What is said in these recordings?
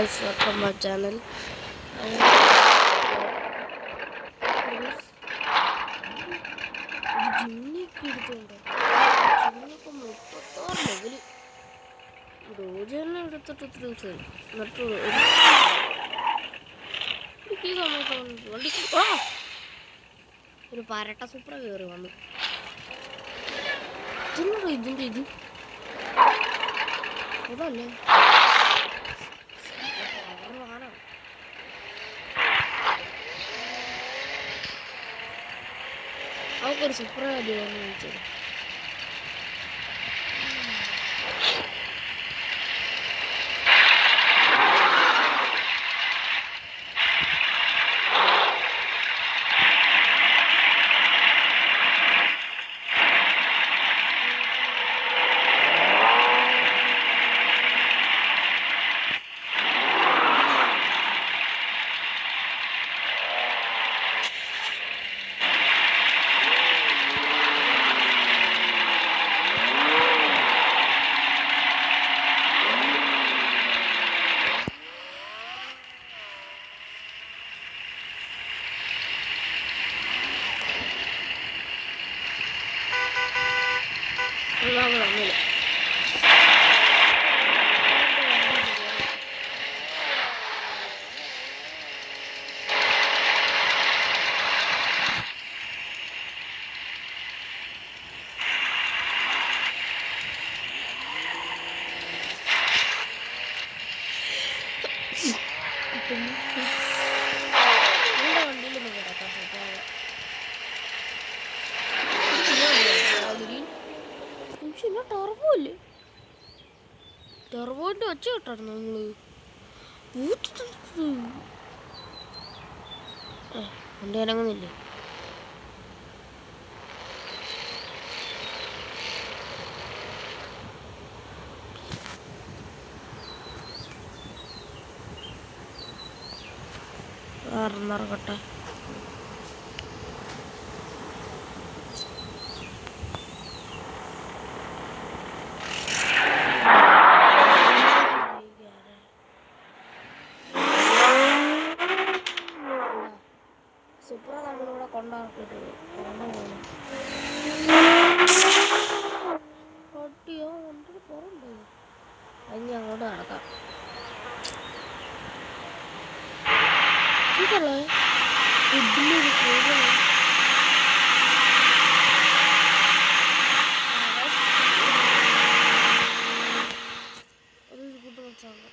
guys, welcome my channel. ജിമ്മിയൊക്കെ എടുത്തോണ്ടോ ജിമ്മൊക്കെ 36 ലെവല് റോജ് തന്നെ എടുത്തിട്ട് ഒത്തിരി ദിവസമായി എന്നിട്ട് ഈ സമയത്ത് വണ്ടി ഒരു പരട്ട സൂപ്പർ കയറി വന്നു ഇതിൻ്റെ ഇത് അതല്ലേ അവൾക്കൊരു സൂപ്പർ ആദ്യമാണെന്ന് ചോദിച്ചത് ഒന്നുമില്ല വണ്ടിയിലൊന്നും കിടക്കാം ടർബോ ഇല്ലേ ടർബോൻ്റെ ഒച്ച കേട്ടായിരുന്നു നിങ്ങള് വണ്ടി ഇറങ്ങുന്നില്ലേ ഇറങ്ങട്ടെ സൂപ്പർ നമ്മളിവിടെ കൊണ്ടാക്കിട്ട് പൊട്ടിയോ കൊണ്ടിട്ട് പുറണ്ടോ അതിന് അങ്ങോട്ട് നടക്കാം ഇതല്ലേ ഇഡ്ഡലിയൊരു പേര് അതൊരു കൂട്ട് വെച്ചാണ്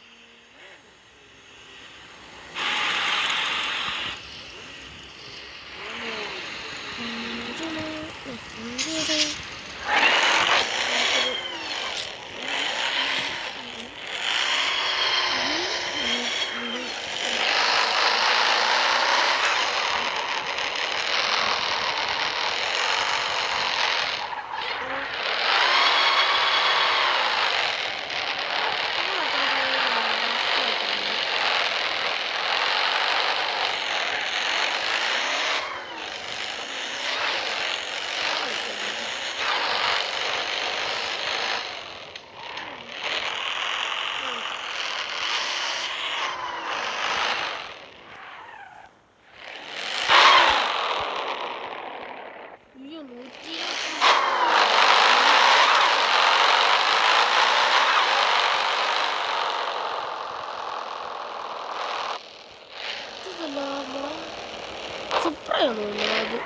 സൂപ്പറാണോ അത്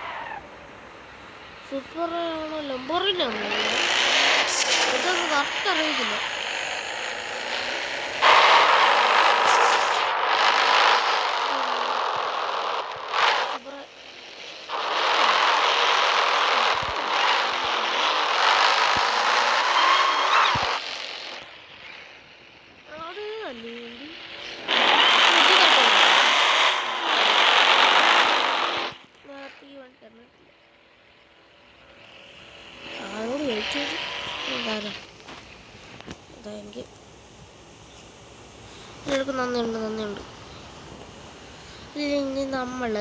സൂപ്പറാണോ ലംബോർഗിനിയാണോ ഇതൊന്നും കറക്റ്റ് അറിയില്ല എനിക്ക് നന്ദിയുണ്ട് ഇനി നമ്മൾ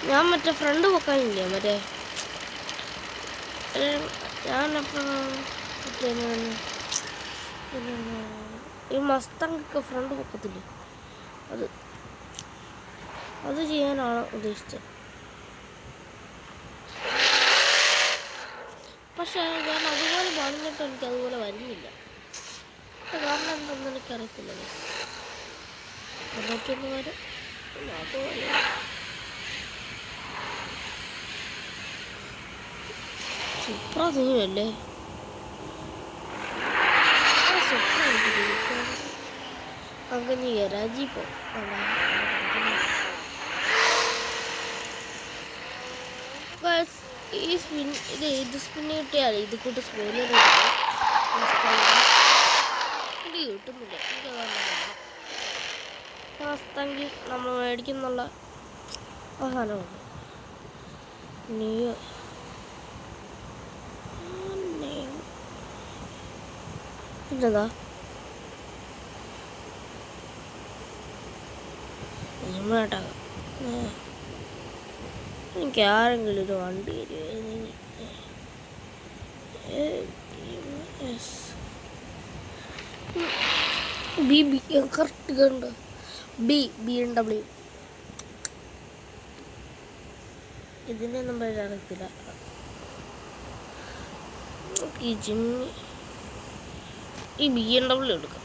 ഞാൻ മറ്റേ ഫ്രണ്ട് പൊക്കാനില്ലേ മറ്റേ ഞാനെപ്പോഴും ഈ മസ്തങ്കൊക്കെ ഫ്രണ്ട് പൊക്കത്തില്ലേ അത് ചെയ്യാനാണ് ഉദ്ദേശിച്ചത്. പക്ഷേ ഞാൻ അതുപോലെ പണിഞ്ഞിട്ട് എനിക്ക് അതുപോലെ വരുന്നില്ല. കാരണം എന്തൊന്നും എനിക്കറിയത്തില്ല. തൊണ്ണൂറ്റൊന്ന് വരെ അതുപോലെ സൂപ്പറാ നീയല്ലേ അങ്ങനെ ഗരാജി പോ. ഈ സ്പിൻ ഇത് സ്പിൻ കിട്ടിയാൽ ഇത് കൂട്ട് സ്പോയിലർ എനിക്ക് കിട്ടുന്നില്ല. എനിക്ക് മസ്തങ്കി നമ്മൾ മേടിക്കുന്നുള്ള സാധനമുണ്ട്. നീയോ പിന്നെന്താ കേട്ടാ എനിക്ക് ആരെങ്കിലും ഒരു വണ്ടി കറക്റ്റ് കണ്ടോ BMW ഇതിൻ്റെ ഒന്നും പേര് അറിയത്തില്ല. ഈ ജിമ്മി ഈ BMW എടുക്കാം.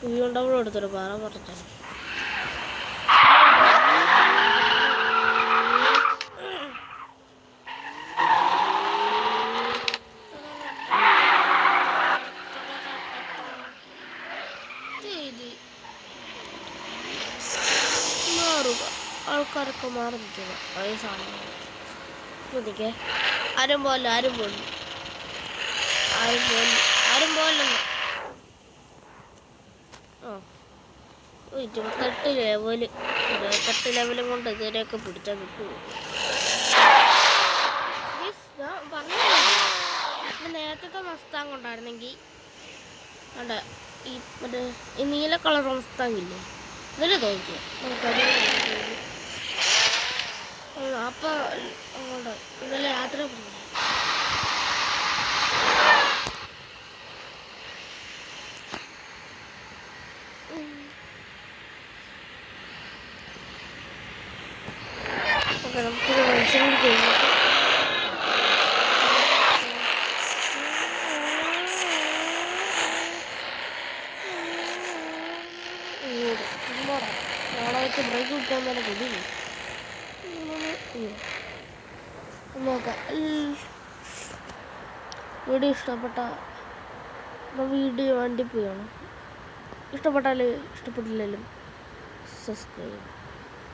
BMW എടുത്തൊരു പറ പറഞ്ഞാൽ ആൾക്കാരൊക്കെ മാറി നിൽക്കുക. അതേ സാധനം ആരും പോലെന്ന് 28 ലെവലും കൊണ്ട് ഇതിനെയൊക്കെ പിടിച്ചാൽ കിട്ടുമോ? നേരത്തെ മസ്താങ് ഉണ്ടായിരുന്നെങ്കിൽ അണ്ട ഈ മറ്റേ ഈ നീല കളർ മസ്താങ്ങില്ലേ ഇതിനെ തോന്നിക്കുക നമുക്കത് അപ്പം അങ്ങോട്ട് ഇന്നലെ യാത്ര പോകും. ഓക്കെ നമുക്കൊരു മത്സരം കഴിഞ്ഞിട്ട് നാളെ ബ്രേക്ക് കിട്ടാൻ തന്നെ കൊതി നോക്കാം. വീഡിയോ വീഡിയോ വണ്ടി പോയാണ്. ഇഷ്ടപ്പെട്ടില്ലെങ്കിലും സബ്സ്ക്രൈബ്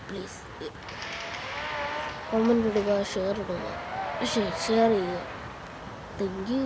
പ്ലീസ്. കമൻറ്റ് ഇടുക, ഷെയർ ചെയ്യുക. Thank you.